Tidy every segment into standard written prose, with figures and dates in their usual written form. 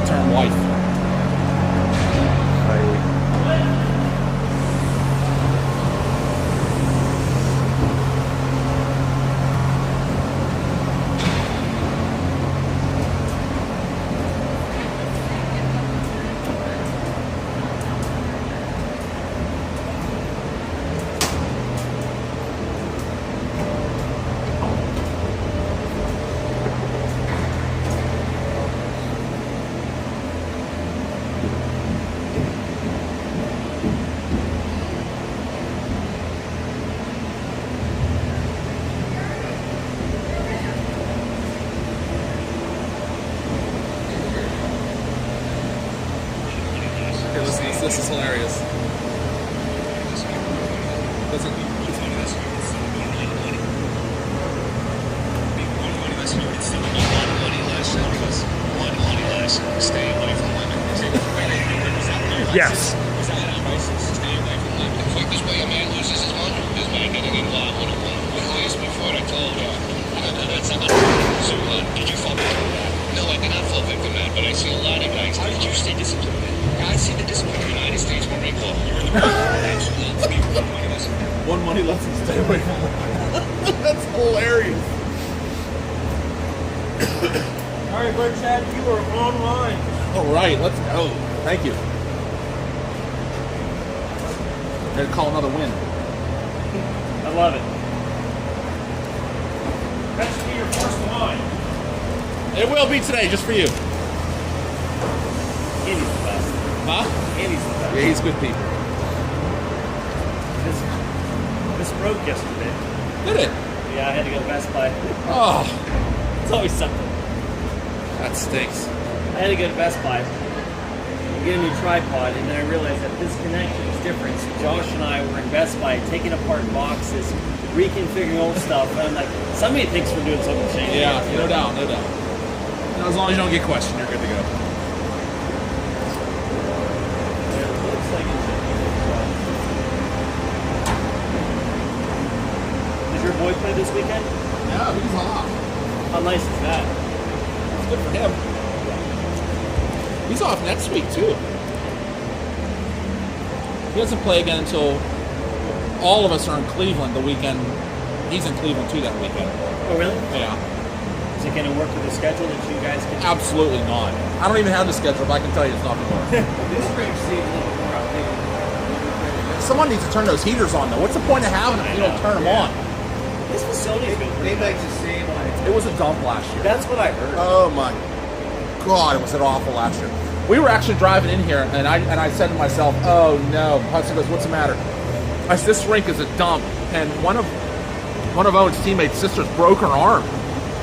the term wife. This is hilarious. Stay away from women. Yes. Stay away from women. The quickest way a man loses his money is by getting involved with a woman. You asked me for it, I told you. That's not so, did you fall victim to that? No, I did not fall victim to that, but I see a lot of guys. How did you stay disciplined? I see the discipline of the United States Marine Corps. One money lesson, stay away from it. That's hilarious. All right, Bud Chad, you are online. All right, let's go. Thank you. Ready to call another win. I love it. That should be your first line. It will be today, just for you. Andy's the best. Huh? Andy's the best. Yeah, he's good people. This broke yesterday. Did it? Yeah, I had to go to Best Buy. Oh, It's always something. that stinks. I had to go to Best Buy and get a new tripod, and then I realized that this connection is different. So Josh and I were in Best Buy taking apart boxes, reconfiguring old stuff, and I'm like, somebody thinks we're doing something shady. Yeah, no doubt, no doubt. You know, as long as you don't get questioned, you're good to go. It looks like it's Did your boy play this weekend? No, he's off. How nice is that? It's good for him. He's off next week, too. He doesn't play again until all of us are in Cleveland the weekend. He's in Cleveland, too, that weekend. Oh, really? Yeah. Is it going to work with the schedule that you guys can? Absolutely not. I don't even have the schedule, but I can tell you it's not going to work. This rig seems a little more outdated. Someone needs to turn those heaters on, though. What's the point of having them if you don't turn them on? This facility's been They pretty like to say like It was a dump last year. That's what I heard. Oh my God, it was an awful last year. We were actually driving in here, and I said to myself, "Oh no!" Hudson goes, "What's the matter?" I said, "This rink is a dump." And one of Owen's teammates' sisters broke her arm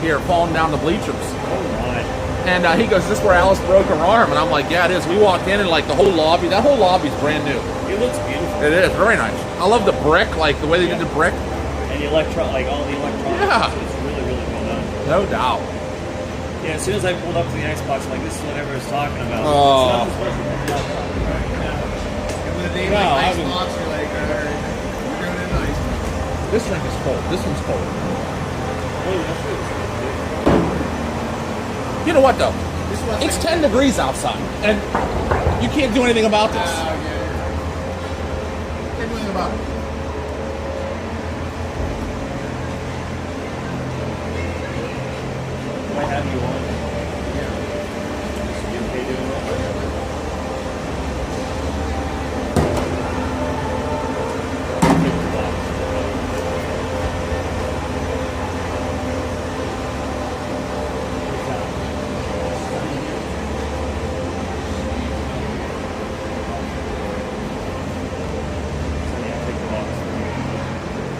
here, falling down the bleachers. Oh my. And he goes, "Is this where Alice broke her arm?" And I'm like, "Yeah, it is." We walked in, and like the whole lobby, that whole lobby's brand new. It looks beautiful. It is very nice. I love the brick, like the way they did the brick. And the like all the electronics. Yeah. It's really, really well done. No doubt. Yeah, as soon as I pulled up to the Xbox, I'm like, this is what everyone's talking about. Oh. It's nothing special. and with a name No, like I mean- Icebox, you're like, all right, we're doing it nice. This drink is cold. This one's cold. You know what though? This one's It's like, 10 degrees outside, and you can't do anything about this. yeah. Can't do anything about it. I have you on. You okay doing that? Take the box.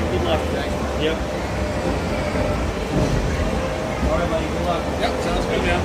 right. Good luck. Yep. All right, buddy. Good luck. Yep, sounds good, man.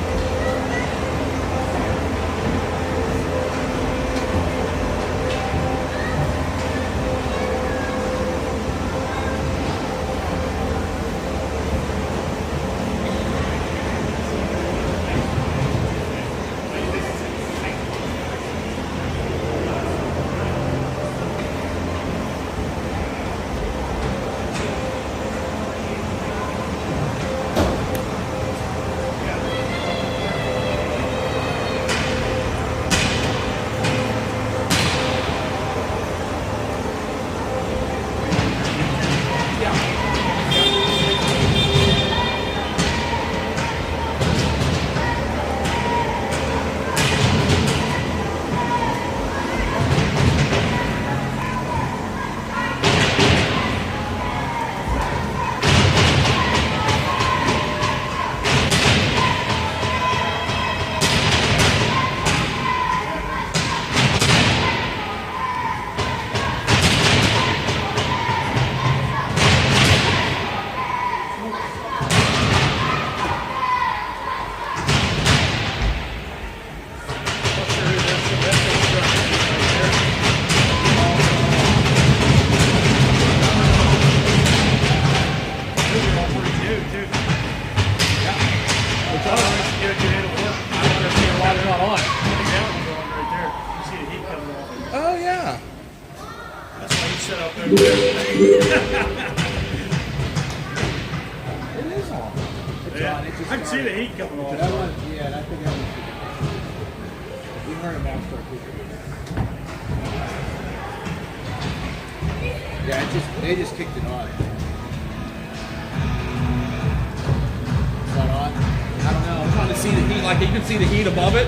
Oh yeah. That's why you set up there. It is on. Yeah. I can see the heat coming off. That one, yeah, I think that was. We heard about for Yeah, they just kicked it on. Is that on? I don't know. I'm trying to see the heat. Like you can see the heat above it.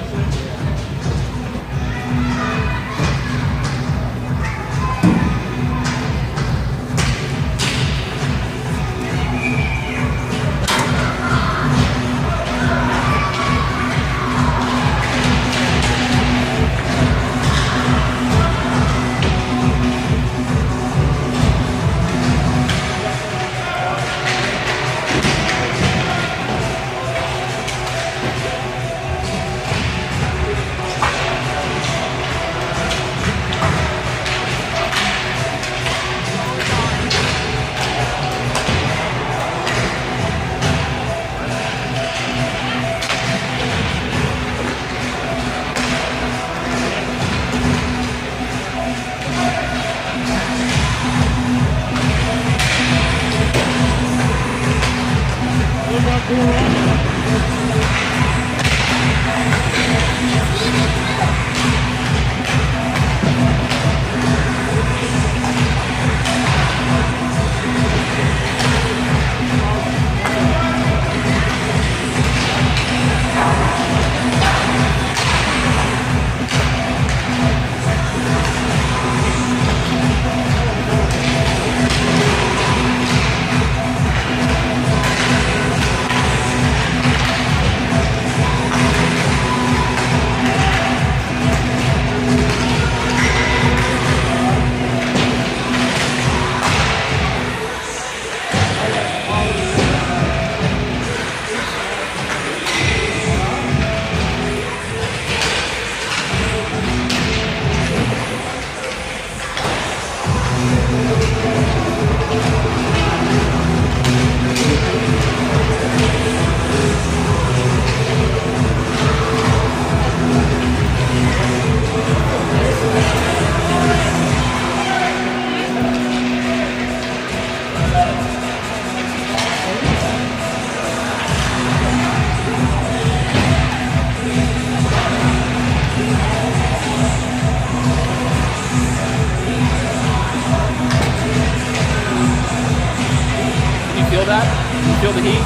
Feel that? You feel the heat?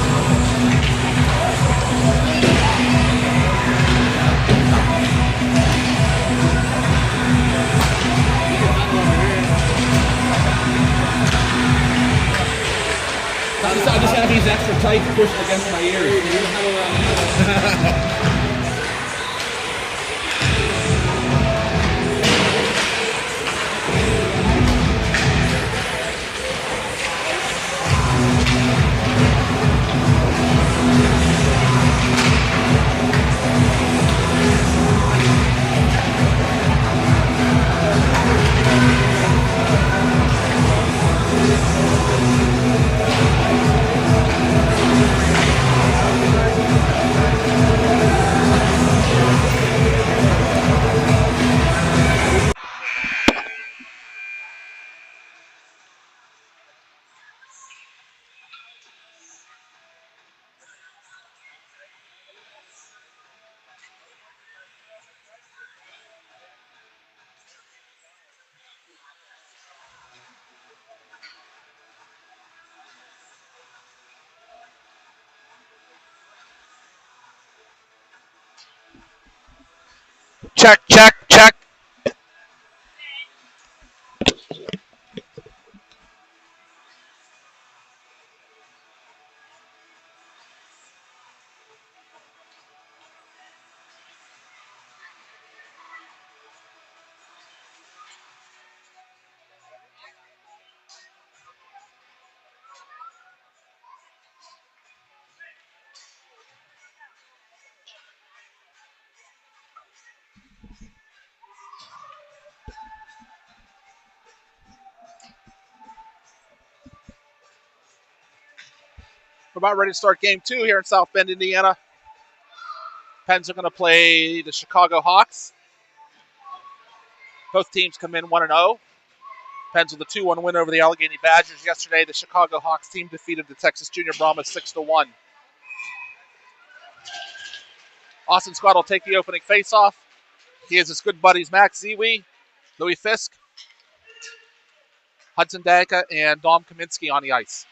I just have these extra tight pushed against my ears. Check, check, check. We're about ready to start game 2 here in South Bend, Indiana. Pens are going to play the Chicago Hawks. Both teams come in 1-0. Pens with a 2-1 win over the Allegheny Badgers yesterday. The Chicago Hawks team defeated the Texas Junior Brahmas 6-1. Austin Scott will take the opening faceoff. He has his good buddies Max Ziwi, Louis Fisk, Hudson Danka, and Dom Kaminsky on the ice.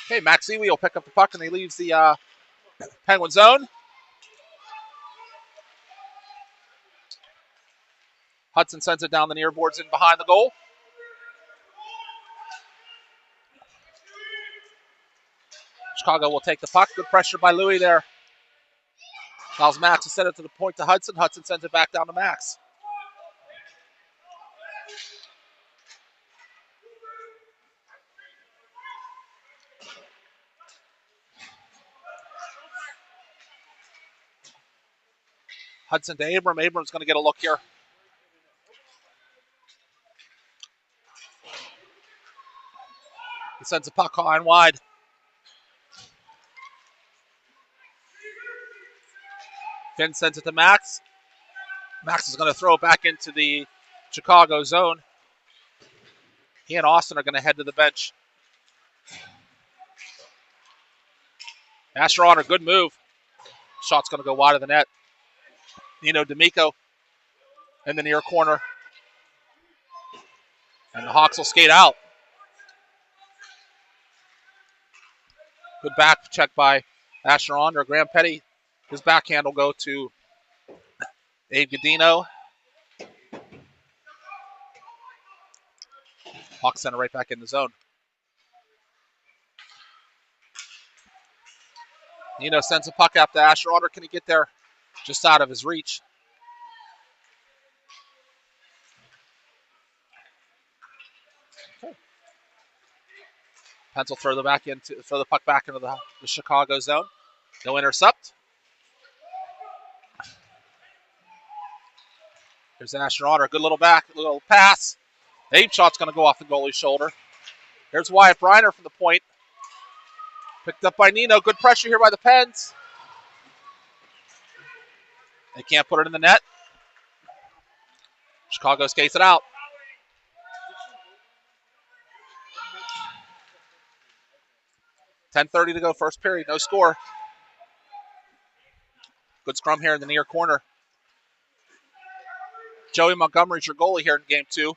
Okay, Max Ziwi will pick up the puck and he leaves the Penguin zone. Hudson sends it down the near boards in behind the goal. Chicago will take the puck. Good pressure by Louis there. Allows Max to send it to the point to Hudson. Hudson sends it back down to Max. Hudson to Abram. Abram's going to get a look here. He sends the puck high and wide. Finn sends it to Max. Max is going to throw it back into the Chicago zone. He and Austin are going to head to the bench. Asher Honor, good move. Shot's going to go wide of the net. Nino D'Amico in the near corner. And the Hawks will skate out. Good back check by Asher Honor. Graham Petty, his backhand will go to Abe Godino. Hawks send it right back in the zone. Nino sends a puck up to Asher Honor. Can he get there? Just out of his reach. Pens will throw the puck back into the Chicago zone. No intercept. Here's Asher Honor. Good little pass. Abe shot's going to go off the goalie's shoulder. Here's Wyatt Briner from the point. Picked up by Nino. Good pressure here by the Pens. They can't put it in the net. Chicago skates it out. .10:30 to go, first period, no score. Good scrum here in the near corner. Joey Montgomery's your goalie here in game 2.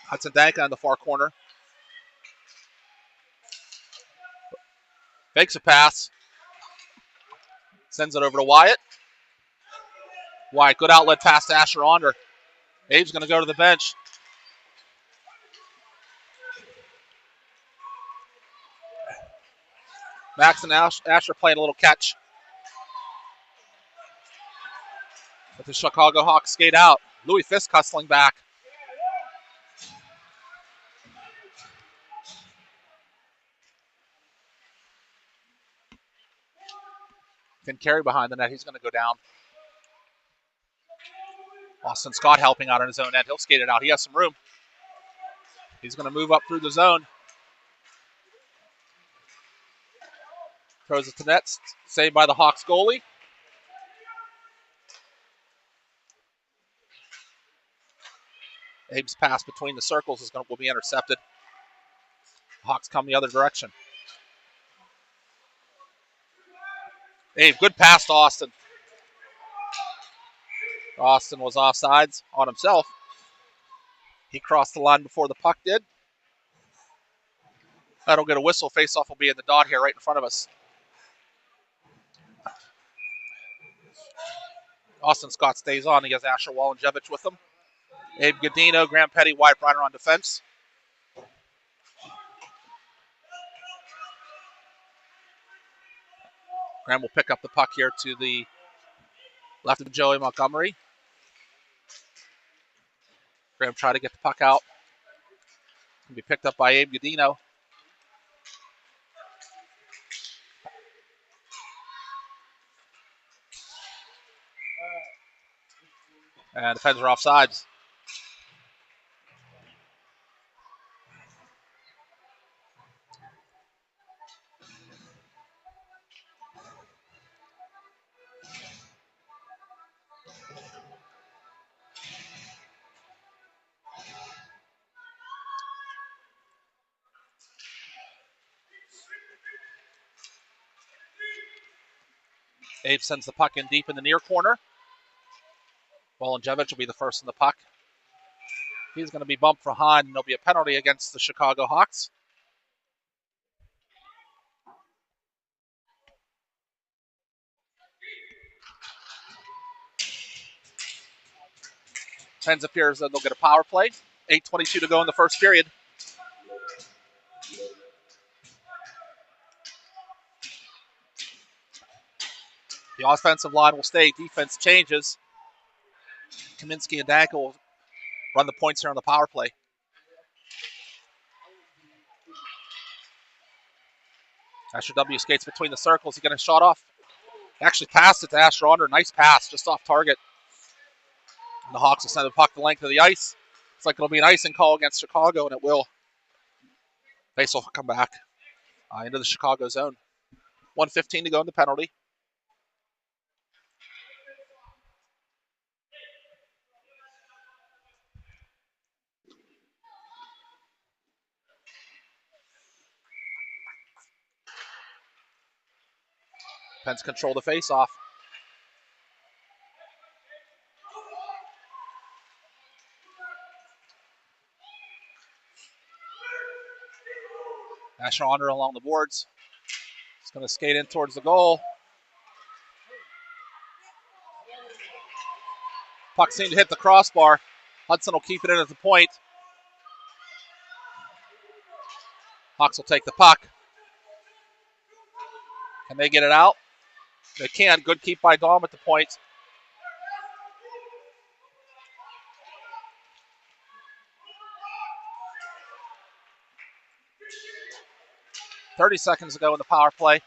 Hudson Danka on the far corner. Fakes a pass. Sends it over to Wyatt. Wyatt, good outlet pass to Asher Onder. Abe's going to go to the bench. Max and Asher playing a little catch. But the Chicago Hawks skate out. Louis Fisk hustling back. Finn Carey behind the net. He's going to go down. Austin Scott helping out on his own end. He'll skate it out. He has some room. He's going to move up through the zone. Throws it to net. Saved by the Hawks goalie. Abe's pass between the circles will be intercepted. Hawks come the other direction. Abe, good pass to Austin. Austin was offsides on himself. He crossed the line before the puck did. I don't get a whistle. Face-off will be in the dot here right in front of us. Austin Scott stays on. He has Asher Walenjevich with him. Abe Godino, Graham Petty, Wyatt Briner on defense. Graham will pick up the puck here to the left of Joey Montgomery. Graham try to get the puck out. Can be picked up by Abe Godino. And defenders are offsides. Abe sends the puck in deep in the near corner. Walenjevich will be the first in the puck. He's going to be bumped behind, and there'll be a penalty against the Chicago Hawks. Pens appears that they'll get a power play. 8:22 to go in the first period. The offensive line will stay. Defense changes. Kaminsky and Danko will run the points here on the power play. Asher W. skates between the circles. He got a shot off. Actually passed it to Asher Onder. Nice pass, just off target. And the Hawks will send the puck the length of the ice. It's like it'll be an icing call against Chicago, and it will. Face will come back into the Chicago zone. 1:15 to go in the penalty. Pens control the face-off. Asher Onder along the boards. He's going to skate in towards the goal. Puck seemed to hit the crossbar. Hudson will keep it in at the point. Hawks will take the puck. Can they get it out? They can. Good keep by Dahm at the point. .30 seconds to go in the power play.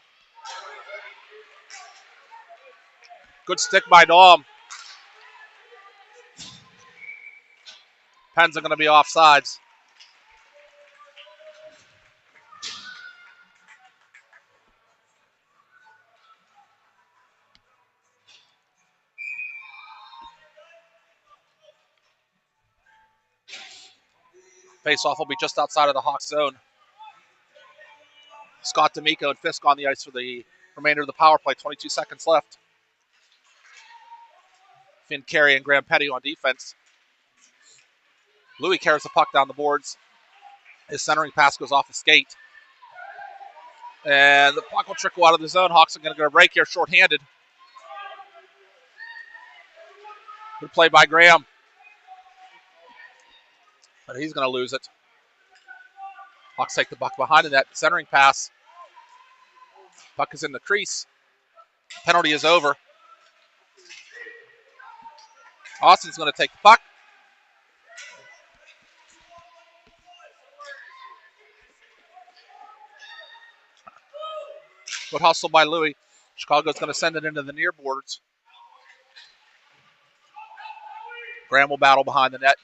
Good stick by Dahm. Pens are going to be offsides. Face-off will be just outside of the Hawks zone. Scott D'Amico and Fisk on the ice for the remainder of the power play. 22 seconds left. Finn Carey and Graham Petty on defense. Louis carries the puck down the boards. His centering pass goes off the skate. And the puck will trickle out of the zone. Hawks are going to get a break here, shorthanded. Good play by Graham. But he's going to lose it. Hawks take the puck behind the net. Centering pass. Puck is in the crease. Penalty is over. Austin's going to take the puck. Good hustle by Louis. Chicago's going to send it into the near boards. Graham will battle behind the net.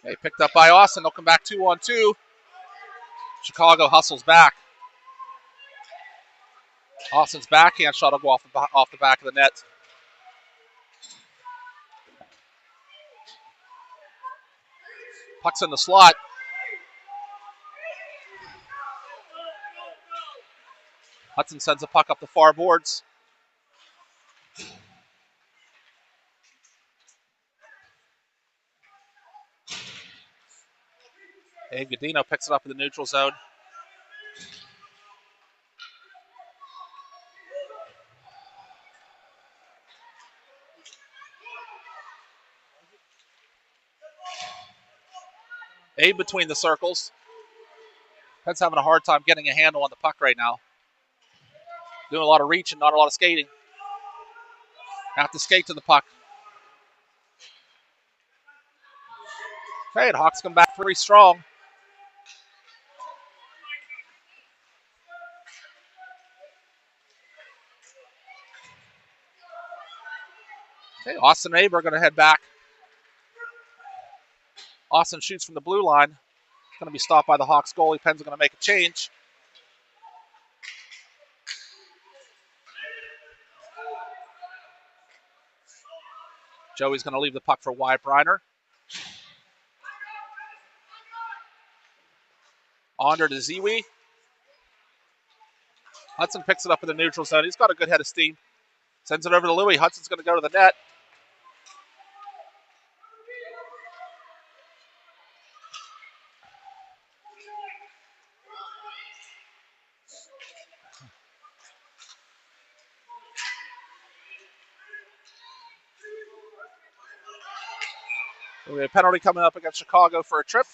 They picked up by Austin. They'll come back 2-on-2. Chicago hustles back. Austin's backhand shot will go off the back of the net. Puck's in the slot. Hudson sends a puck up the far boards. And Godino picks it up in the neutral zone. Abe between the circles. Penn's having a hard time getting a handle on the puck right now. Doing a lot of reaching, not a lot of skating. Have to skate to the puck. Okay, and Hawks come back pretty strong. Okay, Austin and Abe are going to head back. Austin shoots from the blue line. Going to be stopped by the Hawks goalie. Penn's going to make a change. Joey's going to leave the puck for Wyatt Briner. Onder to Ziwi. Hudson picks it up in the neutral zone. He's got a good head of steam. Sends it over to Louis. Hudson's going to go to the net. We have a penalty coming up against Chicago for a trip.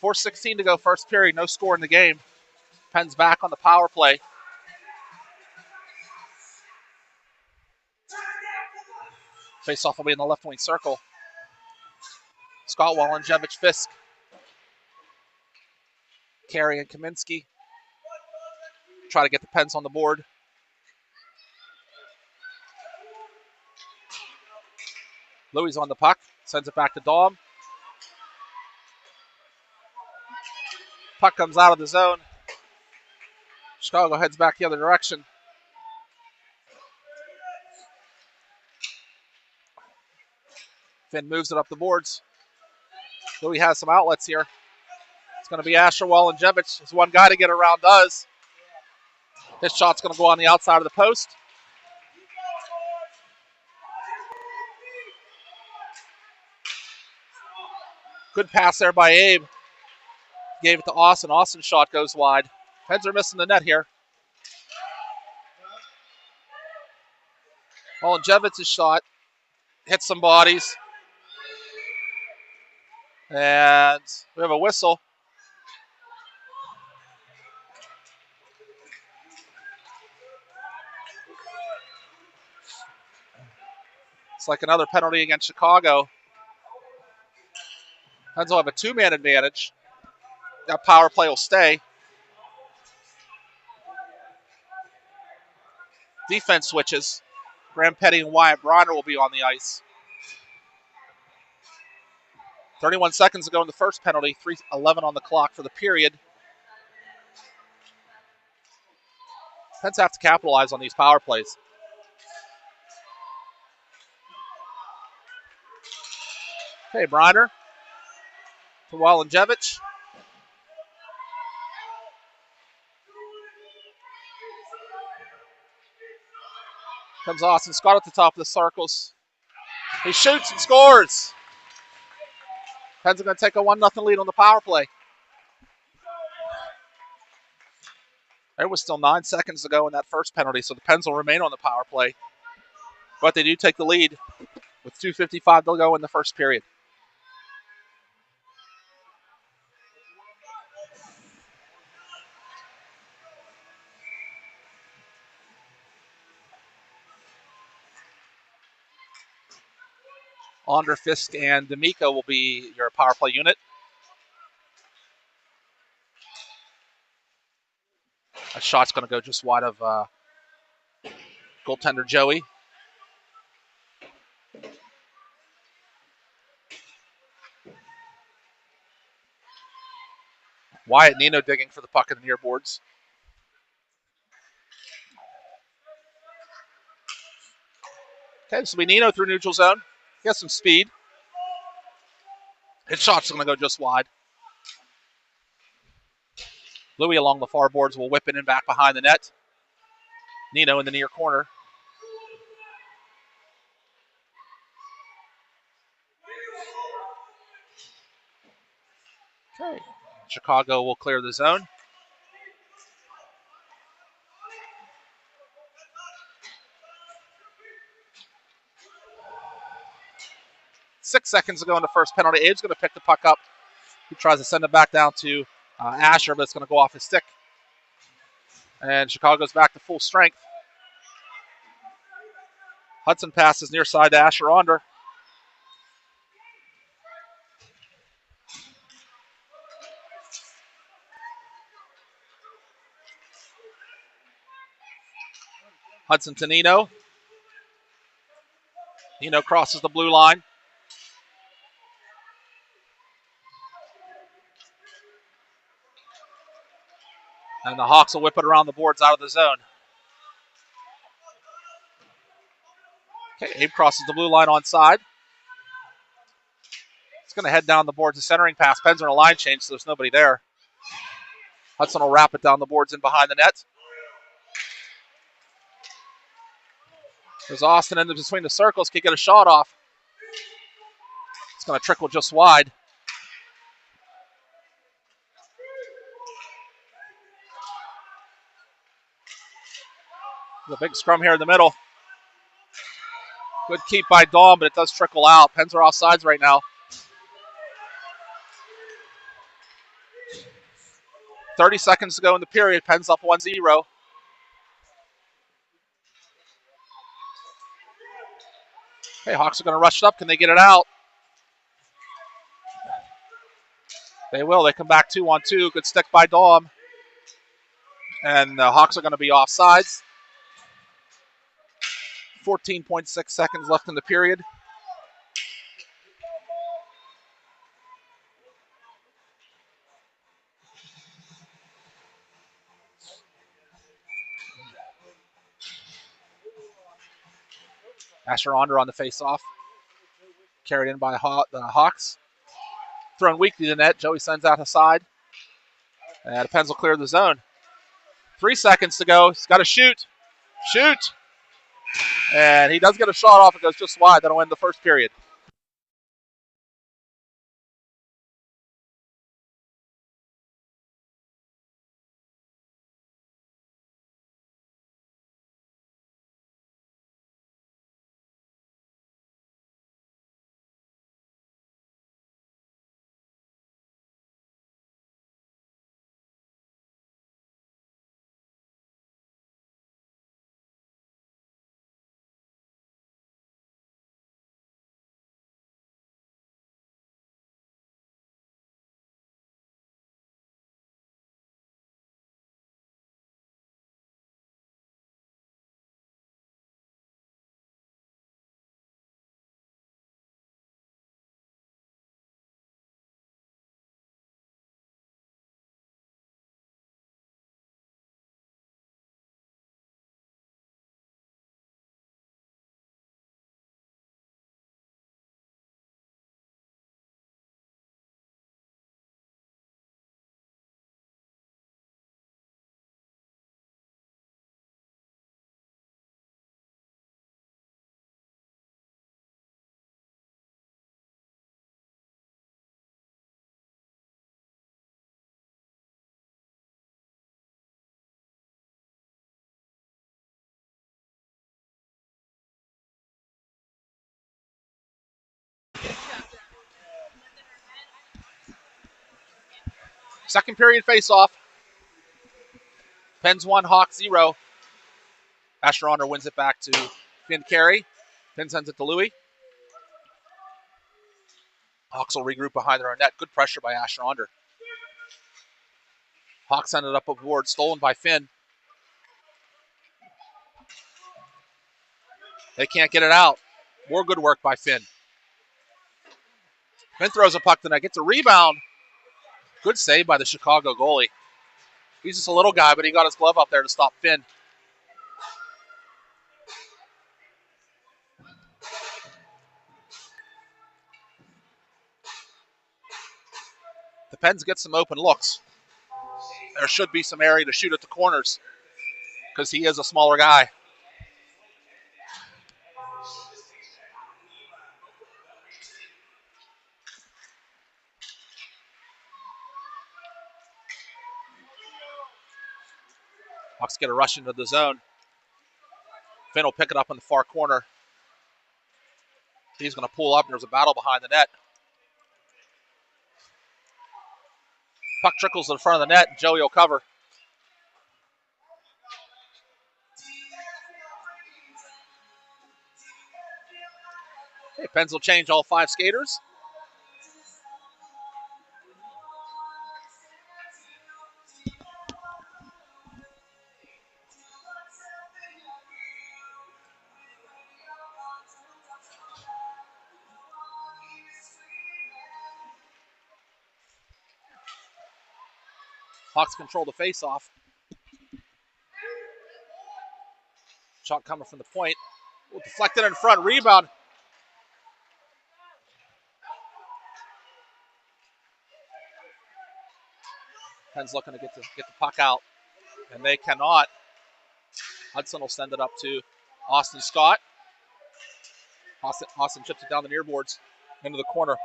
.4:16 to go, first period. No score in the game. Penn's back on the power play. Face-off will be in the left wing circle. Scott Wallenjevich, Fisk. Carey and Kaminsky. Try to get the Pens on the board. Louis on the puck. Sends it back to Daum. Puck comes out of the zone. Chicago heads back the other direction. Finn moves it up the boards. Louis has some outlets here. It's going to be Asher Wallenjevich. There's one guy to get around does. His shot's going to go on the outside of the post. Good pass there by Abe. Gave it to Austin. Austin's shot goes wide. Pens are missing the net here. Wallenjevich's shot hits some bodies. And we have a whistle. It's like another penalty against Chicago. Pens will have a two-man advantage. That power play will stay. Defense switches. Graham Petty and Wyatt Briner will be on the ice. 31 seconds to go in the first penalty. 3:11 on the clock for the period. Pens have to capitalize on these power plays. Okay, Briner to Wallenjevich. Comes Austin Scott at the top of the circles. He shoots and scores. Pens are going to take a 1-0 lead on the power play. There was still 9 seconds to go in that first penalty, so the Pens will remain on the power play. But they do take the lead with 2:55 to go in the first period. Onder, Fisk, and D'Amico will be your power play unit. A shot's going to go just wide of goaltender Joey. Wyatt Nino digging for the puck in the near boards. Okay, this will be Nino through neutral zone. He has some speed. His shot's going to go just wide. Louis along the far boards will whip it in back behind the net. Nino in the near corner. Okay. Chicago will clear the zone. Six seconds to go in the first penalty. Abe's going to pick the puck up. He tries to send it back down to Asher, but it's going to go off his stick. And Chicago's back to full strength. Hudson passes near side to Asher Onder. Hudson to Nino. Nino crosses the blue line. And the Hawks will whip it around the boards out of the zone. Okay, Abe crosses the blue line on side. It's going to head down the boards. A centering pass. Pens are in a line change, so there's nobody there. Hudson will wrap it down the boards in behind the net. There's Austin in between the circles. Can't get a shot off. It's going to trickle just wide. The big scrum here in the middle. Good keep by Dawn, but it does trickle out. Pens are offsides right now. 30 seconds to go in the period. Pens up 1-0. Okay, Hawks are going to rush it up. Can they get it out? They will. They come back 2-on-2. Good stick by Dawn. And the Hawks are going to be offsides. 14.6 seconds left in the period. Asher Onder on the face-off. Carried in by the Hawks. Thrown weakly to the net. Joey sends out a side. And the Pens will clear the zone. 3 seconds to go. He's got to shoot. Shoot! And he does get a shot off. It goes just wide. That'll end the first period. Second period face-off. Pens 1, Hawks 0. Asher Onder wins it back to Finn Carey. Finn sends it to Louis. Hawks will regroup behind their own net. Good pressure by Asher Onder. Hawks send it up aboard, stolen by Finn. They can't get it out. More good work by Finn. Finn throws a puck to the net, gets a rebound. Good save by the Chicago goalie. He's just a little guy, but he got his glove up there to stop Finn. Pens get some open looks. There should be some area to shoot at the corners because he is a smaller guy. Hawks get a rush into the zone. Finn will pick it up in the far corner. He's going to pull up, and there's a battle behind the net. Puck trickles to the front of the net, and Joey will cover. Okay, Pens will change all 5 skaters. Hawks control the face-off. Shot coming from the point. Deflected in front, rebound. Pens looking to get the puck out, and they cannot. Hudson will send it up to Austin Scott. Austin chips it down the near boards into the corner.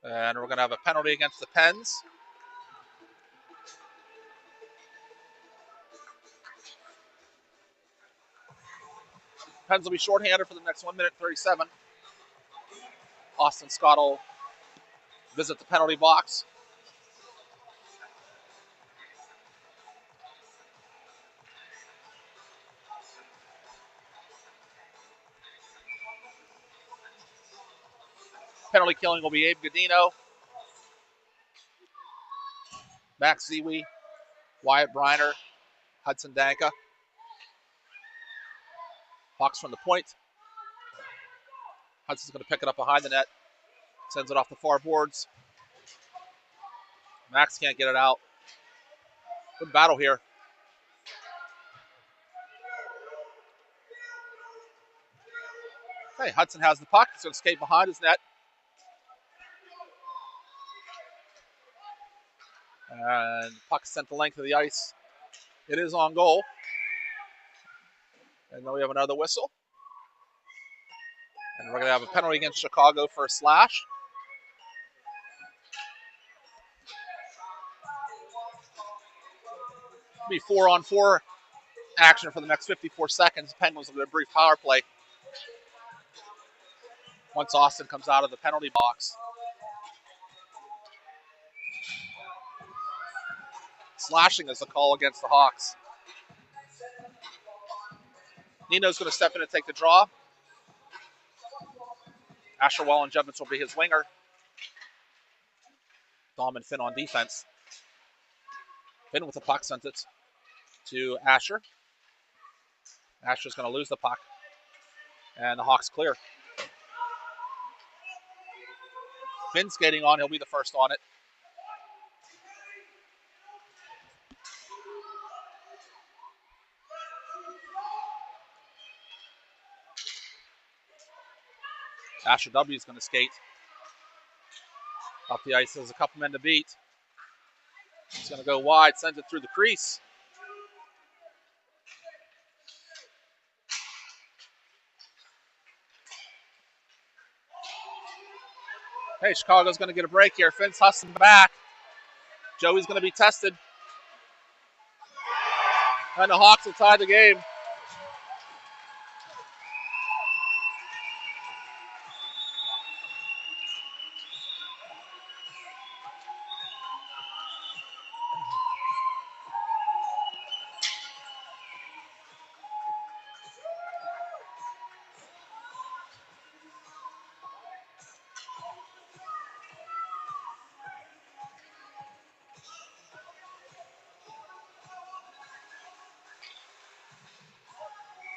And we're going to have a penalty against the Pens. Pens will be shorthanded for the next 1 minute 37. Austin Scott will visit the penalty box. Penalty killing will be Abe Godino, Max Ziwi, Wyatt Briner, Hudson Danka. Hawks from the point. Hudson's going to pick it up behind the net. Sends it off the far boards. Max can't get it out. Good battle here. Okay, Hudson has the puck. He's going to skate behind his net. And puck sent the length of the ice. It is on goal. And then we have another whistle. And we're going to have a penalty against Chicago for a slash. It'll be 4-on-4 action for the next 54 seconds. Penguins will get a brief power play once Austin comes out of the penalty box. Slashing is the call against the Hawks. Nino's going to step in and take the draw. Asher Wallen-Jevons will be his winger. Dom and Finn on defense. Finn with the puck sends it to Asher. Asher's going to lose the puck. And the Hawks clear. Finn skating on. He'll be the first on it. Asher W is going to skate up the ice. There's a couple men to beat. He's going to go wide, sends it through the crease. Hey, Chicago's going to get a break here. Finn's hustling back. Joey's going to be tested. And the Hawks will tie the game.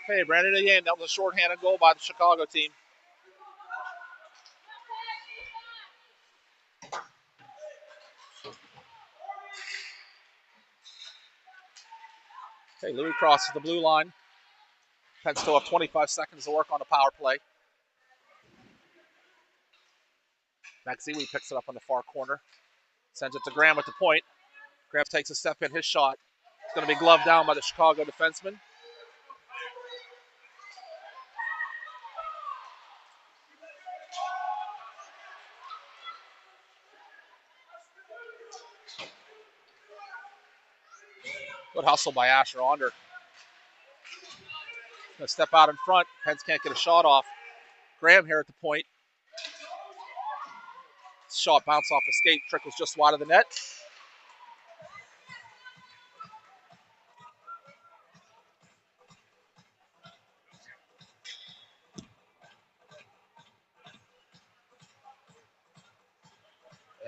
Hey, Brandon again. That was a shorthanded goal by the Chicago team. Okay, Louis crosses the blue line. Penn still have 25 seconds to work on the power play. Maxiwi picks it up on the far corner. Sends it to Graham at the point. Graham takes a step in. His shot. It's going to be gloved down by the Chicago defenseman. Good hustle by Asher Onder. Going to step out in front. Pence can't get a shot off. Graham here at the point. Shot bounced off the skate. Trickles just wide of the net.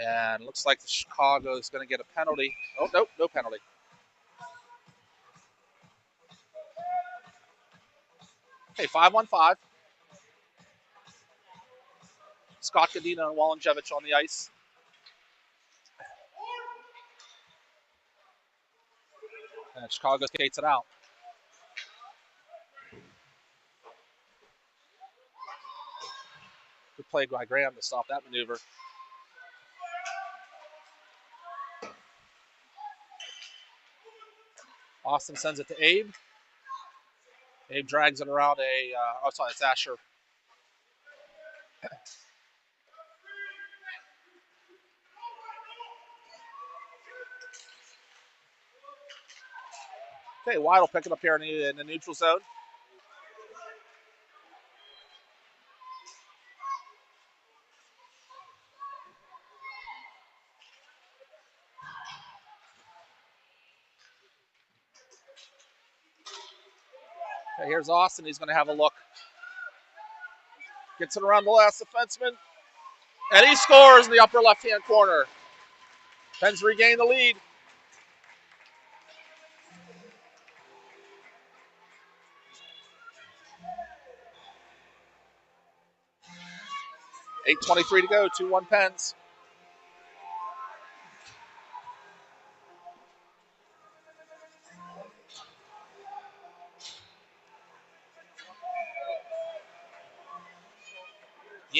And looks like the Chicago is going to get a penalty. Oh, nope, no penalty. Okay, 5-on-5. Scott Cadena and Walenjevich on the ice. And Chicago skates it out. Good play by Graham to stop that maneuver. Austin sends it to Abe. Abe drags it around it's Asher. Okay, White will pick it up here in the neutral zone. Okay, here's Austin. He's going to have a look. Gets it around the last defenseman. And he scores in the upper left-hand corner. Pens regain the lead. .8:23 to go, 2-1 Pens.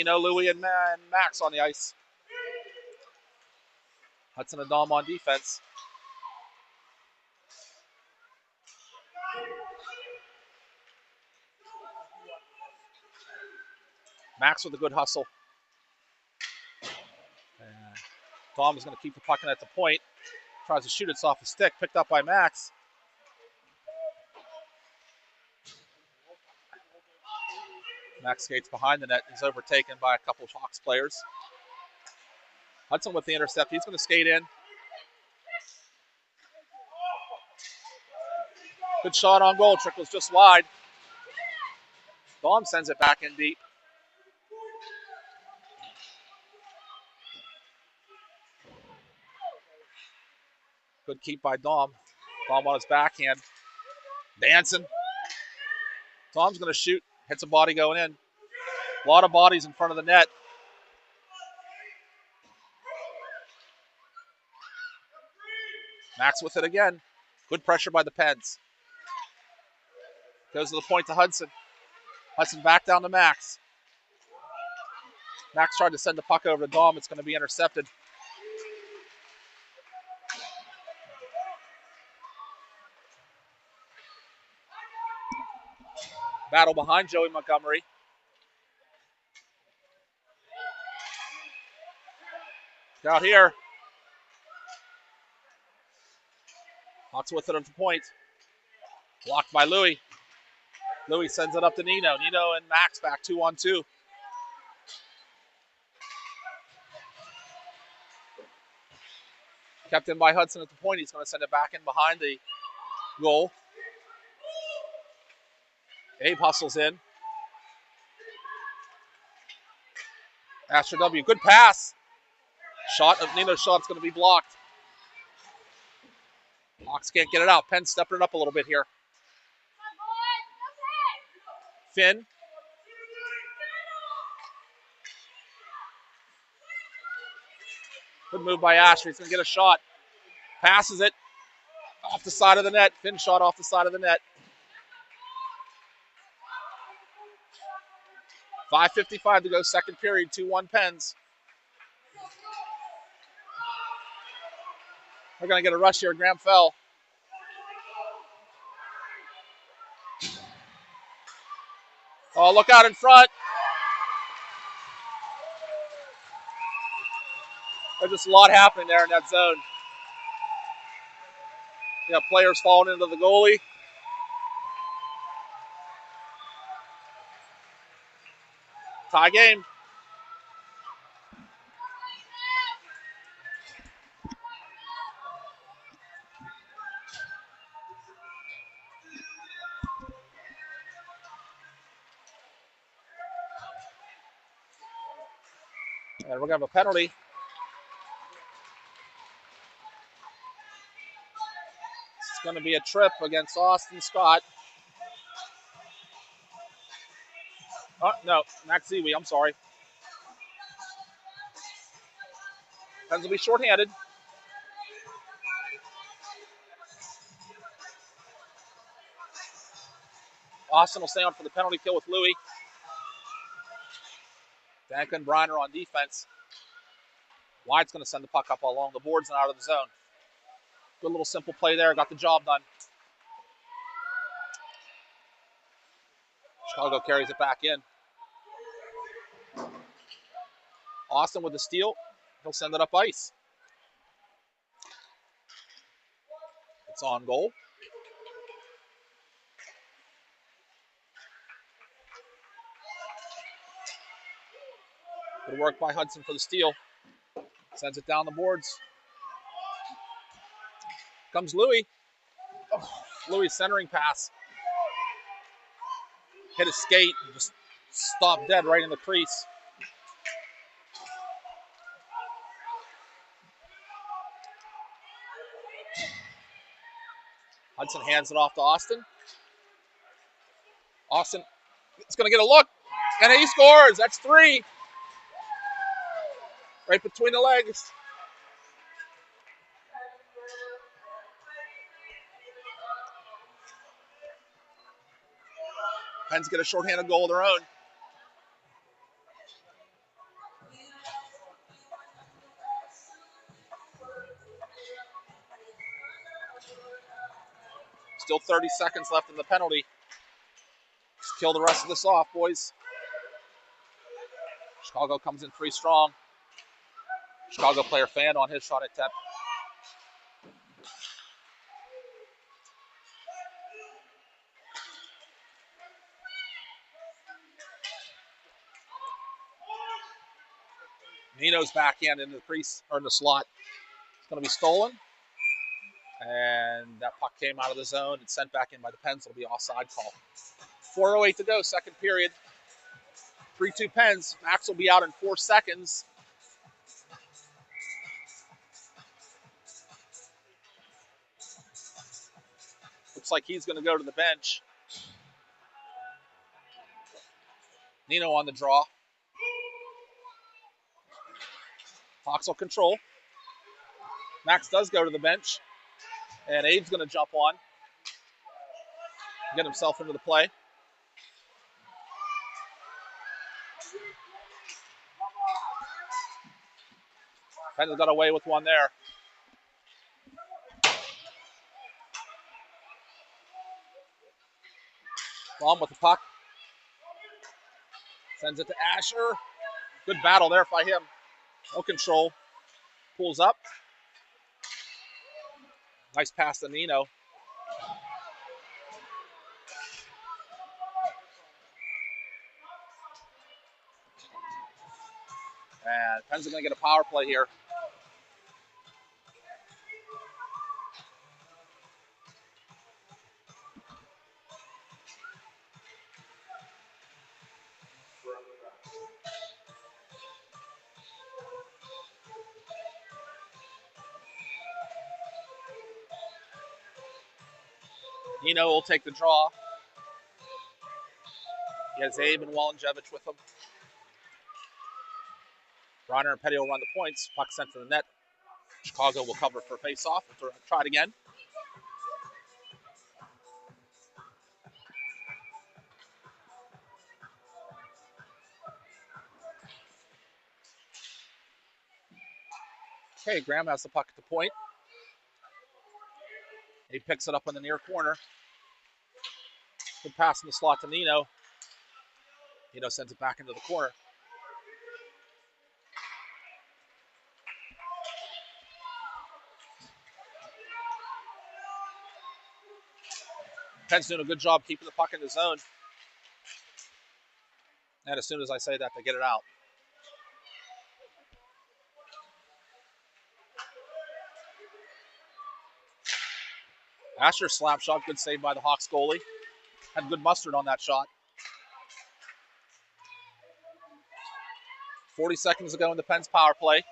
Louie, and Max on the ice. Hudson and Dom on defense. Max with a good hustle. Dom is going to keep the puck in at the point. Tries to shoot it off the stick. Picked up by Max. Max skates behind the net. He's overtaken by a couple of Hawks players. Hudson with the intercept. He's going to skate in. Good shot on goal. Trickles just wide. Dom sends it back in deep. Good keep by Dom. Dom on his backhand. Dancing. Dom's going to shoot. Hits a body going in. A lot of bodies in front of the net. Max with it again. Good pressure by the Pens. Goes to the point to Hudson. Hudson back down to Max. Max tried to send the puck over to Dom. It's going to be intercepted. Battle behind Joey Montgomery. Out here. Hawks with it at the point. Blocked by Louie. Louie sends it up to Nino. Nino and Max back 2-on-2. Kept in by Hudson at the point. He's going to send it back in behind the goal. Abe hustles in. Asher W. Good pass. Shot of Nino's shot's going to be blocked. Hawks can't get it out. Penn stepping it up a little bit here. Finn. Good move by Asher. He's going to get a shot. Passes it off the side of the net. Finn shot off the side of the net. 5:55 to go, second period, 2-1 Pens. We're going to get a rush here, Graham Fell. Oh, look out in front. There's just a lot happening there in that zone. You got players falling into the goalie. Tie game. And we're going to have a penalty. It's going to be a trip against Austin Scott. Oh, no, Max Ziwi, I'm sorry. Pens will be shorthanded. Austin will stay on for the penalty kill with Louie. Danka and Briner on defense. White's going to send the puck up along the boards and out of the zone. Good little simple play there. Got the job done. Chicago carries it back in. Austin with the steal. He'll send it up ice. It's on goal. Good work by Hudson for the steal. Sends it down the boards. Comes Louie. Oh, Louie's centering pass. Hit his skate and just stopped dead right in the crease. Hudson hands it off to Austin. Austin is going to get a look, and he scores. That's 3. Right between the legs. Pens get a shorthanded goal of their own. Still 30 seconds left in the penalty. Just kill the rest of this off, boys. Chicago comes in pretty strong. Chicago player fan on his shot at Tep. Nino's backhand into the crease or in the slot. It's going to be stolen. And that puck came out of the zone and sent back in by the Pens. It'll be offside call. 4:08 to go, second period. 3-2 Pens. Max will be out in 4 seconds. Looks like he's going to go to the bench. Nino on the draw. Hawks will control. Max does go to the bench. And Abe's going to jump on. Get himself into the play. Pens got away with one there. Baum with the puck. Sends it to Asher. Good battle there by him. No control. Pulls up. Nice pass to Nino. And Pens are going to get a power play here. Nino will take the draw. He has Abe and Walenjevich with him. Bronner and Petty will run the points. Puck sent to the net. Chicago will cover for face-off. We'll try it again. Okay, Graham has the puck at the point. He picks it up in the near corner. Good pass in the slot to Nino. Nino sends it back into the corner. Penn's doing a good job keeping the puck in the zone. And as soon as I say that, they get it out. Asher slap shot, good save by the Hawks goalie. Had good mustard on that shot. 40 seconds to go in the Penn's power play.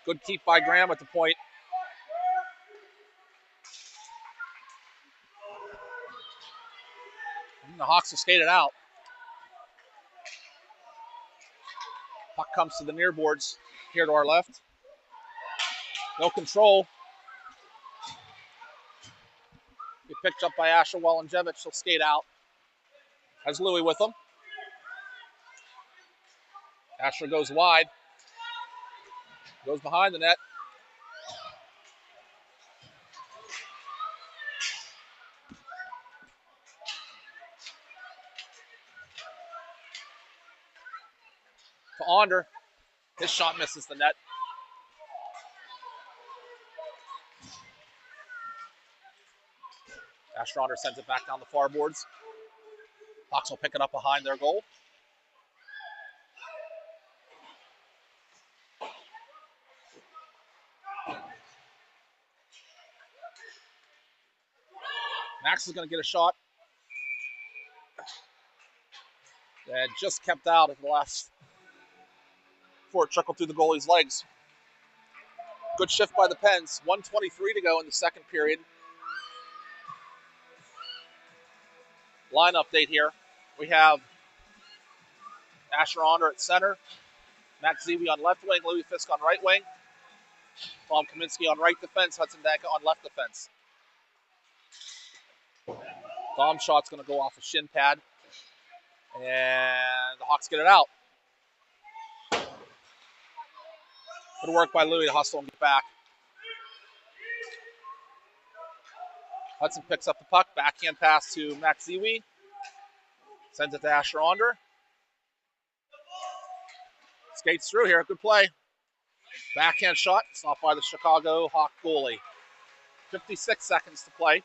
Good keep by Graham at the point. And the Hawks will skate it out. Puck comes to the near boards here to our left. No control. Get picked up by Asher Walenjevich. He'll skate out. Has Louis with him. Asher goes wide. Goes behind the net. To Onder. His shot misses the net. Asher Onder sends it back down the far boards. Hawks will pick it up behind their goal. Max is going to get a shot. And just kept out at the last before it trickled through the goalie's legs. Good shift by the Pens. 1:23 to go in the second period. Line update here. We have Asher Onder at center. Max Zewe on left wing. Louis Fisk on right wing. Tom Kaminsky on right defense. Hudson Danka on left defense. Dom's shot's going to go off a shin pad. And the Hawks get it out. Good work by Louis to hustle and get back. Hudson picks up the puck. Backhand pass to Max Zewe. Sends it to Asher Onder. Skates through here. Good play. Backhand shot. Stopped by the Chicago Hawk goalie. 56 seconds to play.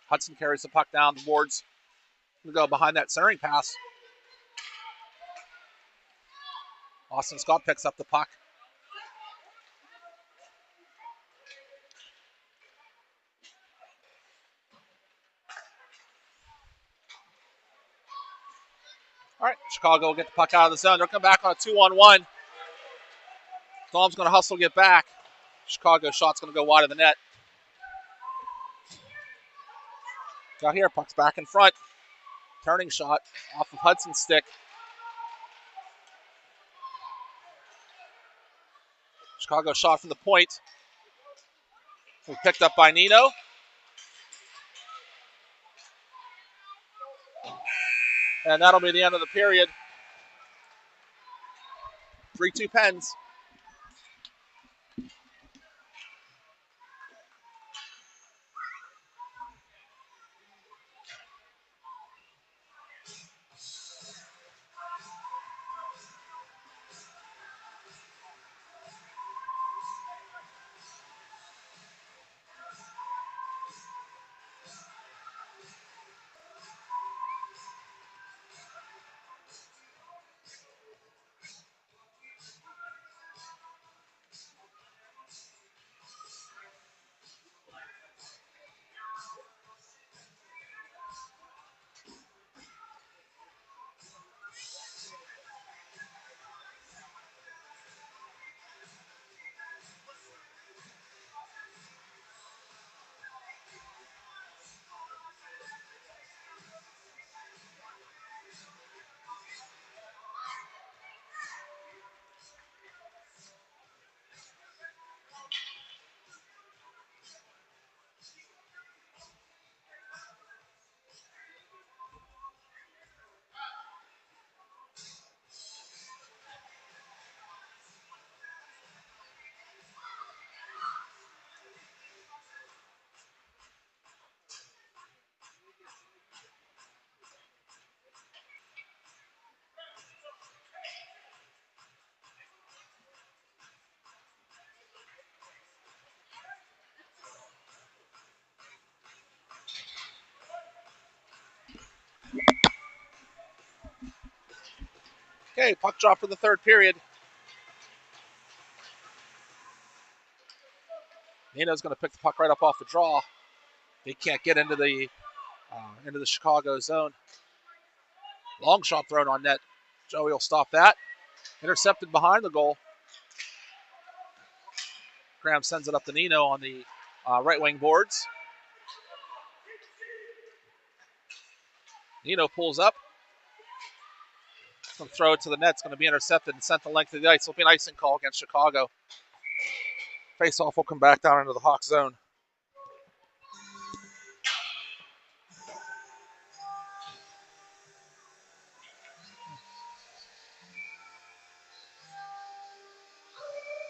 Hudson carries the puck down the boards. We'll go behind that centering pass. Austin Scott picks up the puck. All right, Chicago will get the puck out of the zone. They'll come back on a 2-on-1. Dom's going to hustle, get back. Chicago shot's going to go wide of the net. Got here, puck's back in front. Turning shot off of Hudson's stick. Chicago shot from the point. Picked up by Nino. And that'll be the end of the period. 3-2 Pens. Okay, puck drop for the third period. Nino's going to pick the puck right up off the draw. He can't get into the Chicago zone. Long shot thrown on net. Joey will stop that. Intercepted behind the goal. Graham sends it up to Nino on the right wing boards. Nino pulls up. Going to throw it to the net. It's going to be intercepted and sent the length of the ice. It'll be an icing call against Chicago. Face-off will come back down into the Hawks zone.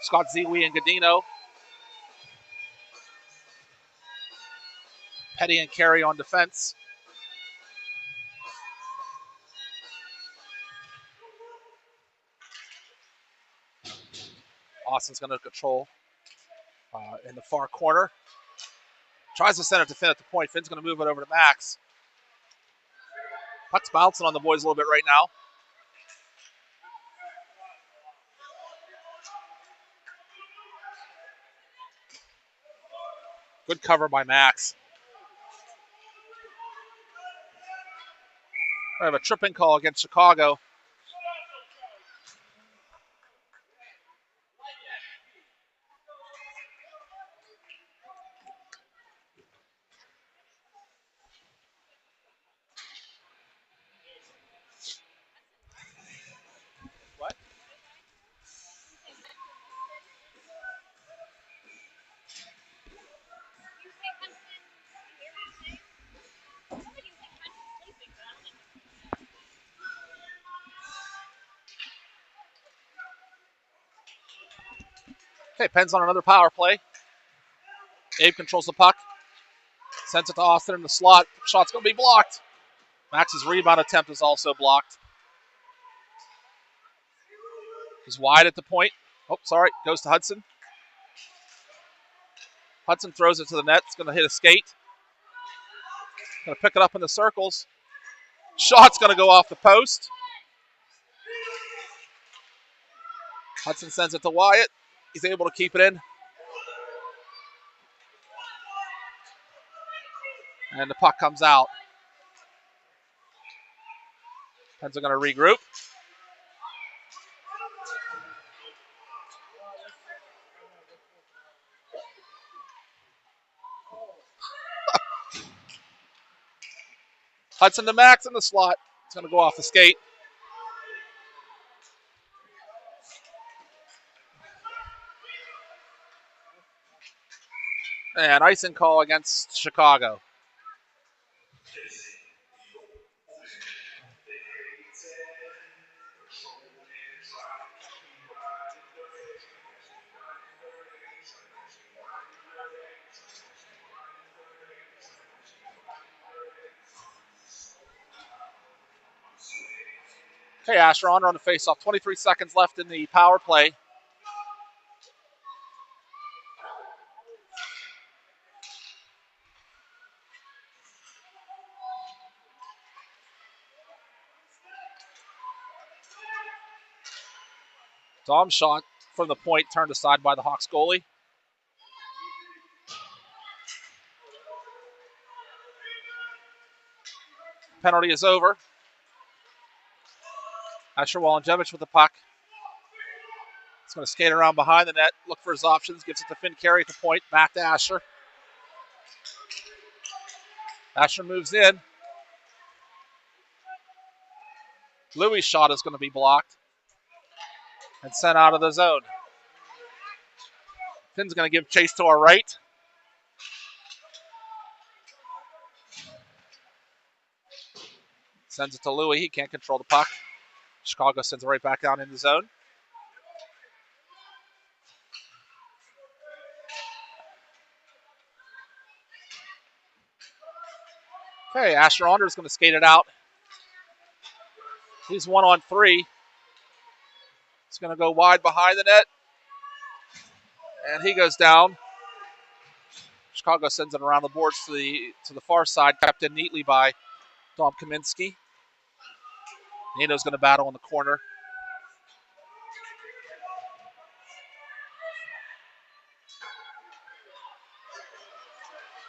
Scott Ziwi and Godino. Petty and Carey on defense. Austin's going to control in the far corner. Tries to send it to Finn at the point. Finn's going to move it over to Max. Puck's bouncing on the boys a little bit right now. Good cover by Max. We have a tripping call against Chicago. What? Okay, Penn's on another power play. Abe controls the puck. Sends it to Austin in the slot. Shot's going to be blocked. Max's rebound attempt is also blocked. He's wide at the point. Oh, sorry. Goes to Hudson. Hudson throws it to the net. It's going to hit a skate. Going to pick it up in the circles. Shot's going to go off the post. Hudson sends it to Wyatt. He's able to keep it in. And the puck comes out. Pens are going to regroup. Hudson to Max in the slot. It's going to go off the skate. And icing call against Chicago. Okay, Asher on the face-off. 23 seconds left in the power play. Dom's shot from the point turned aside by the Hawks goalie. Penalty is over. Asher Walenjevich with the puck. He's going to skate around behind the net, look for his options, gives it to Finn Carey at the point, back to Asher. Asher moves in. Louis' shot is going to be blocked and sent out of the zone. Finn's going to give chase to our right. Sends it to Louis. He can't control the puck. Chicago sends it right back down in the zone. Okay, Asher Onder is going to skate it out. He's 1-on-3. He's going to go wide behind the net. And he goes down. Chicago sends it around the boards to the far side, kept in neatly by Dom Kaminsky. Nino's going to battle in the corner.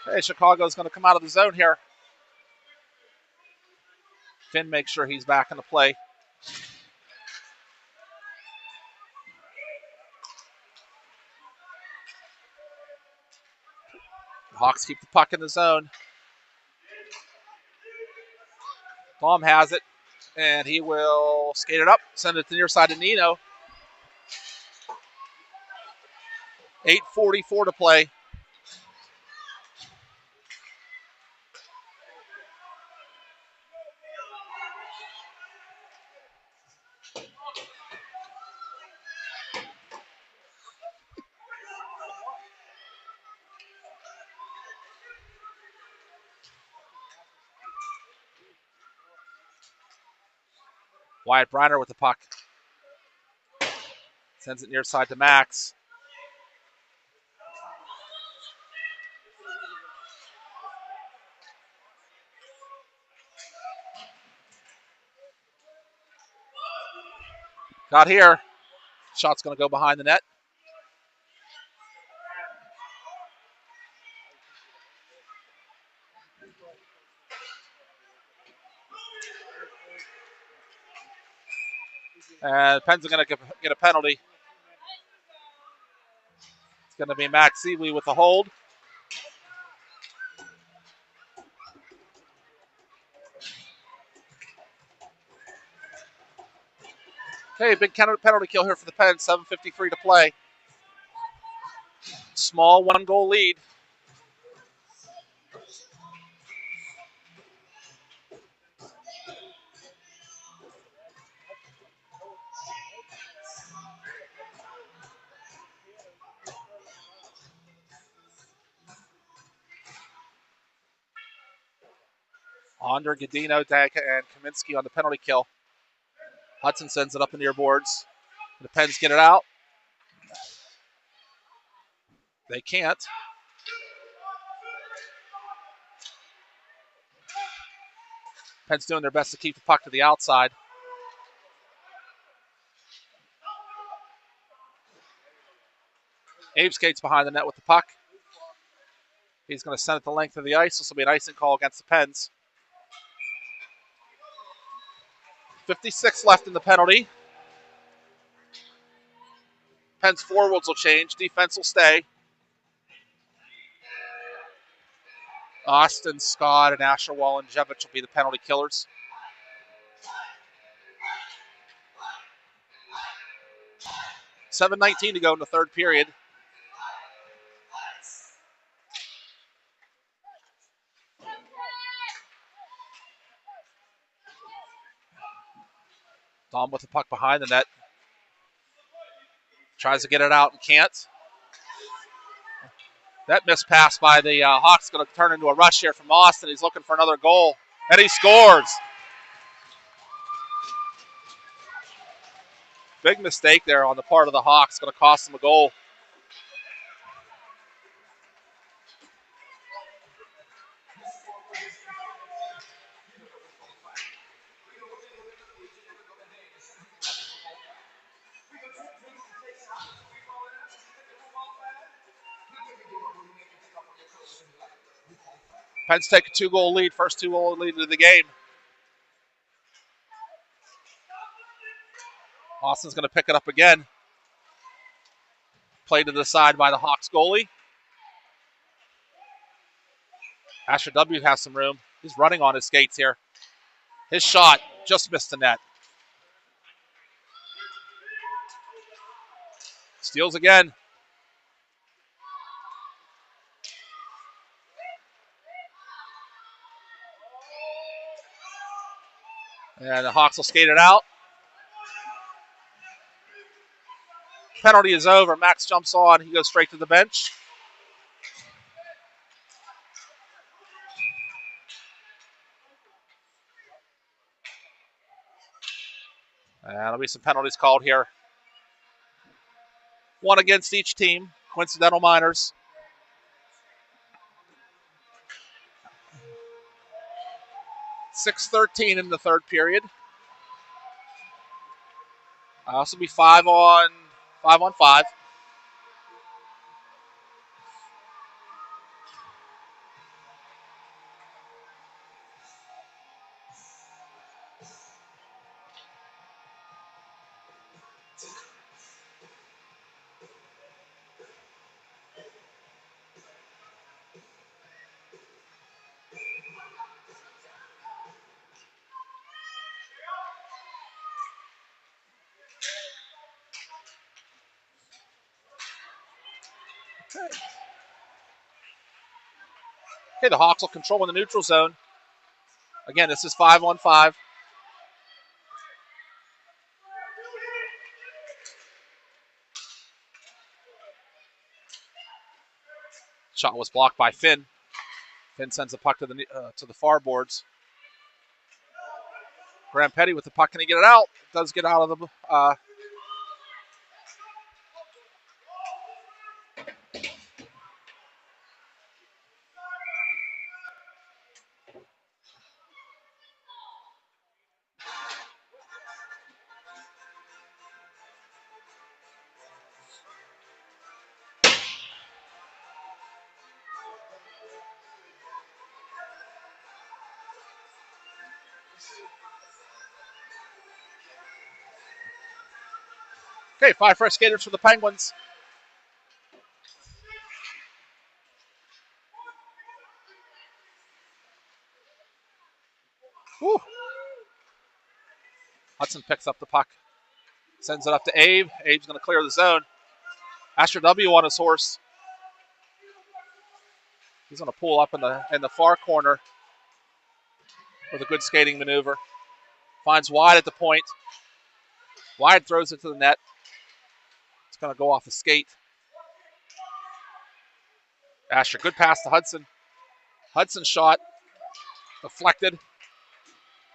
Hey, Chicago's going to come out of the zone here. Finn makes sure he's back in the play. Hawks keep the puck in the zone. Tom has it, and he will skate it up, send it to the near side of Nino. 8:44 to play. Wyatt Briner with the puck. Sends it near side to Max. Got here. Shot's going to go behind the net. And Penn's going to get a penalty. It's going to be Max Seeley with the hold. Okay, big penalty kill here for the Pens. 7:53 to play. Small 1-goal lead. Onder, Godino, Daka, and Kaminsky on the penalty kill. Hudson sends it up in the near boards. The Pens get it out. They can't. Pens doing their best to keep the puck to the outside. Abe skates behind the net with the puck. He's going to send it the length of the ice. This will be an icing call against the Pens. 56 left in the penalty. Pens forwards will change. Defense will stay. Austin, Scott, and Asherwall and Jevich will be the penalty killers. $7:19 to go in the third period. Dom with the puck behind the net. Tries to get it out and can't. That missed pass by the Hawks going to turn into a rush here from Austin. He's looking for another goal, and he scores. Big mistake there on the part of the Hawks. Going to cost them a goal. Pens take a 2-goal lead, first 2-goal lead of the game. Austin's going to pick it up again. Played to the side by the Hawks goalie. Asher W. has some room. He's running on his skates here. His shot just missed the net. Steals again. And the Hawks will skate it out. Penalty is over. Max jumps on. He goes straight to the bench. And there'll be some penalties called here. One against each team. Coincidental minors. .6:13 in the third period. This will be 5 on 5. Okay, the Hawks will control in the neutral zone. Again, this is 5-on-5. Shot was blocked by Finn. Finn sends the puck to the far boards. Graham Petty with the puck. Can he get it out? Does get out of the... Okay, 5 fresh skaters for the Penguins. Whew. Hudson picks up the puck. Sends it up to Abe. Abe's going to clear the zone. Asher W on his horse. He's going to pull up in the far corner with a good skating maneuver. Finds Wide at the point. Wide throws it to the net. It's going to go off the skate. Asher, good pass to Hudson. Hudson shot. Deflected.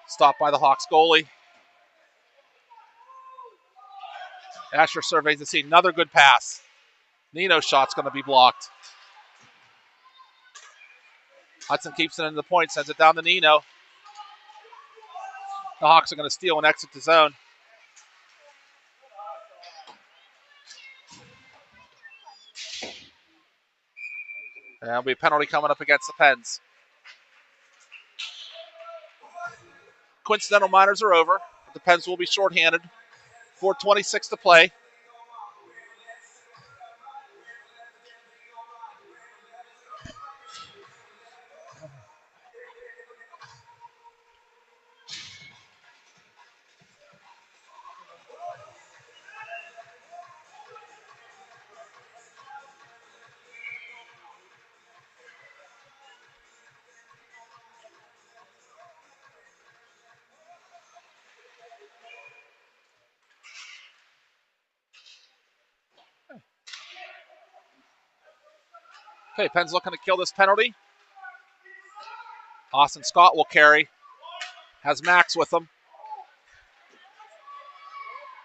Stopped by the Hawks goalie. Asher surveys the scene. Another good pass. Nino's shot's going to be blocked. Hudson keeps it into the point, sends it down to Nino. The Hawks are going to steal and exit the zone. And there'll be a penalty coming up against the Pens. Coincidental minors are over. The Pens will be shorthanded. 4:26 to play. Okay, Penn's looking to kill this penalty. Austin Scott will carry. Has Max with him.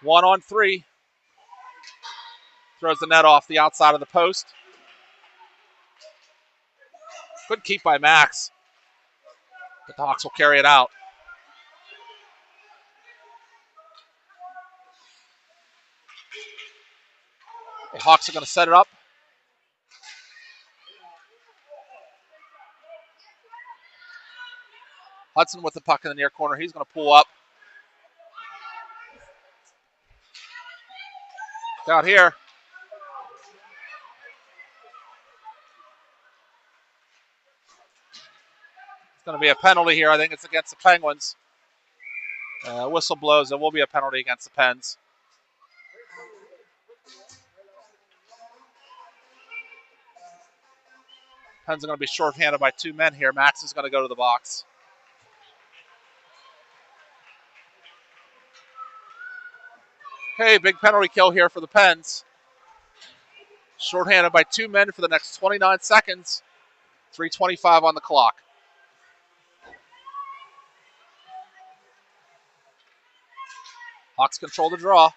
1-on-3. Throws the net off the outside of the post. Good keep by Max. But the Hawks will carry it out. The Hawks are going to set it up. Hudson with the puck in the near corner. He's going to pull up. Out here. It's going to be a penalty here. I think it's against the Penguins. Whistle blows. There will be a penalty against the Pens. Pens are going to be shorthanded by 2 men here. Max is going to go to the box. Okay, big penalty kill here for the Pens. Shorthanded by 2 men for the next 29 seconds. 3:25 on the clock. Hawks control the draw.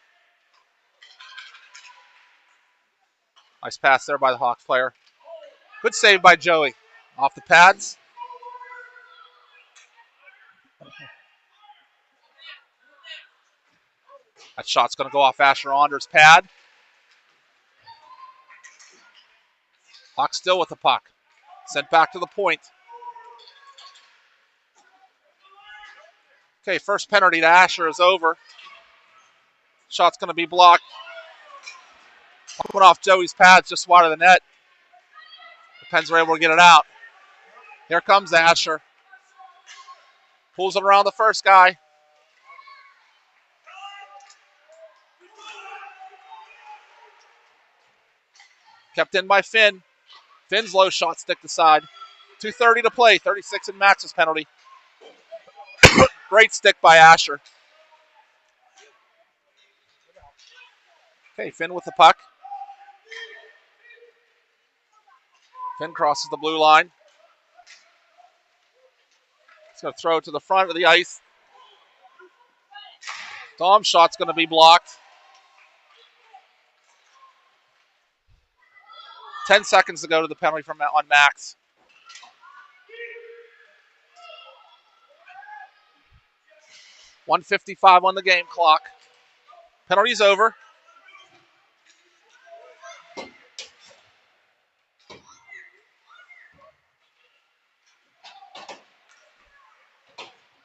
Nice pass there by the Hawks player. Good save by Joey. Off the pads. That shot's going to go off Asher Onder's pad. Hawks still with the puck. Sent back to the point. Okay, first penalty to Asher is over. Shot's going to be blocked. Went off Joey's pads just wide of the net. The Pens were able to get it out. Here comes Asher. Pulls it around the first guy. Kept in by Finn. Finn's low shot stick aside. 2:30 to play. 36 in Max's penalty. Great stick by Asher. Okay, Finn with the puck. Finn crosses the blue line. He's going to throw it to the front of the ice. Dom's shot's going to be blocked. 10 seconds to go to the penalty on Max. .155 on the game clock. Penalty's over.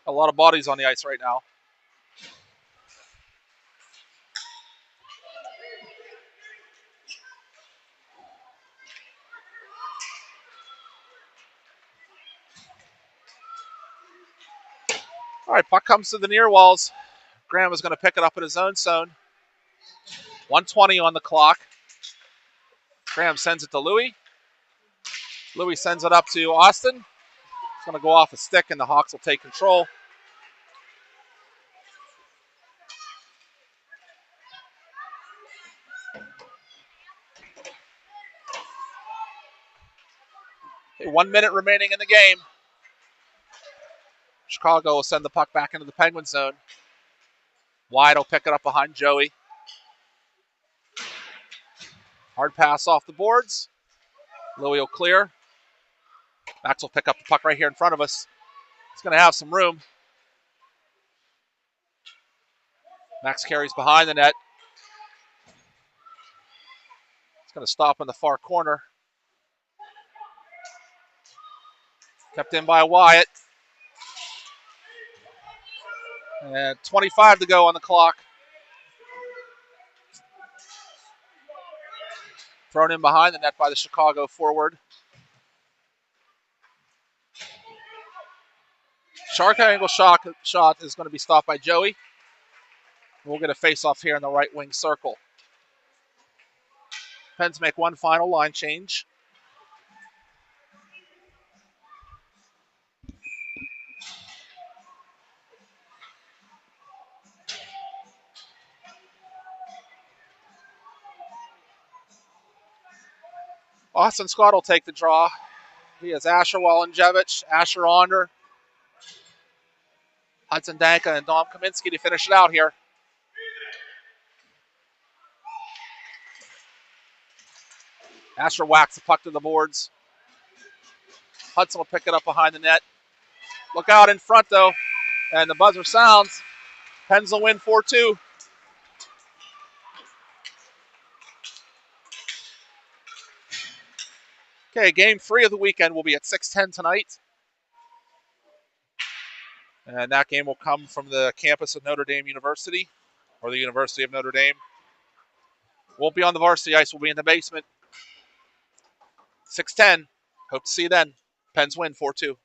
A lot of bodies on the ice right now. All right, puck comes to the near walls. Graham is going to pick it up in his own zone. 1:20 on the clock. Graham sends it to Louis. Louis sends it up to Austin. It's going to go off a stick, and the Hawks will take control. Okay, 1 minute remaining in the game. Chicago will send the puck back into the Penguin zone. Wyatt will pick it up behind Joey. Hard pass off the boards. Louis will clear. Max will pick up the puck right here in front of us. He's going to have some room. Max carries behind the net. He's going to stop in the far corner. Kept in by Wyatt. And 25 to go on the clock. Thrown in behind the net by the Chicago forward. Shark angle shot is going to be stopped by Joey. We'll get a face-off here in the right wing circle. Pens make one final line change. Austin Scott will take the draw. He has Asher Walenjevich, Asher Onder, Hudson Danka, and Dom Kaminsky to finish it out here. Asher whacks the puck to the boards. Hudson will pick it up behind the net. Look out in front, though. And the buzzer sounds. Pens will win 4-2. Okay, game 3 of the weekend will be at 6:10 tonight. And that game will come from the campus of Notre Dame University, or the University of Notre Dame. Won't be on the varsity ice, we'll be in the basement. 6:10. Hope to see you then. Pens win 4-2.